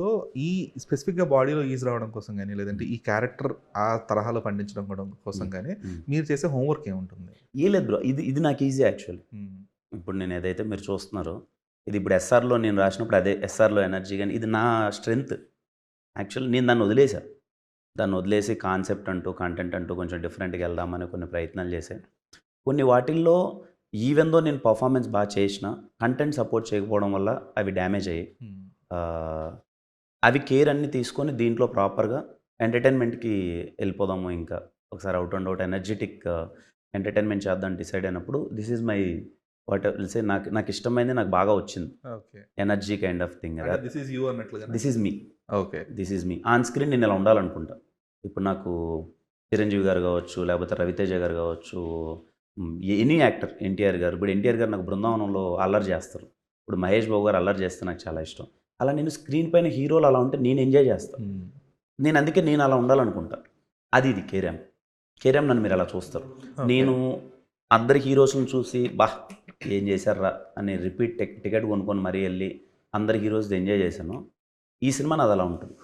So, ఈ స్పెసిఫిక్‌గా బాడీలో ఈజ్ రావడం కోసం గాని, లేదంటే ఈ క్యారెక్టర్ ఆ తరహాలో పండించడం కోసం గాని, మీరు చేసే హోంవర్క్ ఏముంటుంది? ఏం లేదు బ్రో. ఇది నాకు ఈజీ యాక్చువల్లీ. హ్మ్. ఇప్పుడు నేను ఏదైతే మీరు చూస్తున్నారో, ఇది ఇప్పుడు ఎస్ఆర్‌లో నేను రాసినప్పుడు అదే ఎస్ఆర్‌లో ఎనర్జీ గాని, ఇది నా స్ట్రెంగ్త్. యాక్చువల్లీ నేను దాన్ని వదిలేసా. దాన్ని వదిలేసి కాన్సెప్ట్ అంటూ, కంటెంట్ అంటూ కొంచెం డిఫరెంట్‌గా వెళ్దామని కొన్ని ప్రయత్నాలు చేశా. కొన్ని వాటిల్లో ఈవెన్ దో నేను పర్ఫార్మెన్స్ చేసినా, కంటెంట్ సపోర్ట్ చేయకపోవడం వల్ల అవి డ్యామేజ్ అయ్యాయి. హ్మ్. ఆహ్, అవి కేర్ అన్నీ తీసుకొని దీంట్లో ప్రాపర్‌గా ఎంటర్‌టైన్‌మెంట్‌కి వెళ్ళిపోదాము ఇంకా. ఒకసారి out and out energetic entertainment చేద్దాం డిసైడ్ అయినప్పుడు this is my what will say నాకిష్టమైంది నాకు బాగా వచ్చింది. Okay. Energy kind of thing. అంటే దిస్ ఈజ్ యూ అన్నట్లుగానా? This is me. Okay. This is me. On screen నేను ఇలా ఉండాలనుకుంటా. ఇప్పుడు నాకు చిరంజీవి గారు కావచ్చు, లేకపోతే రవితేజ గారు కావచ్చు, ఎనీ యాక్టర్ ఎన్టీఆర్ గారు. ఇప్పుడు ఎన్టీఆర్ గారు నాకు బృందావనంలో అల్లరి చేస్తారు. ఇప్పుడు మహేష్ బాబు గారు అల్లరి చేస్తే నాకు చాలా ఇష్టం. అలా నేను స్క్రీన్ పైన హీరోలు అలా ఉంటే నేను ఎంజాయ్ చేస్తాను. హ్మ్. అందుకే నేను అలా ఉండాలనుకుంటా. ఇది కేరామ్. కేరామ్ నన్ను మీరు అలా చూస్తారు. ఓకే. నేను అందరి హీరోస్‌ని చూసి ఏం చేశార్రా అని రిపీట్ టికెట్ కొనుక్కొని మరీ ఎళ్లి అందరి హీరోస్‌ది ఎంజాయ్ చేశాను. ఈ సినిమా నాది అలా ఉంటుంది.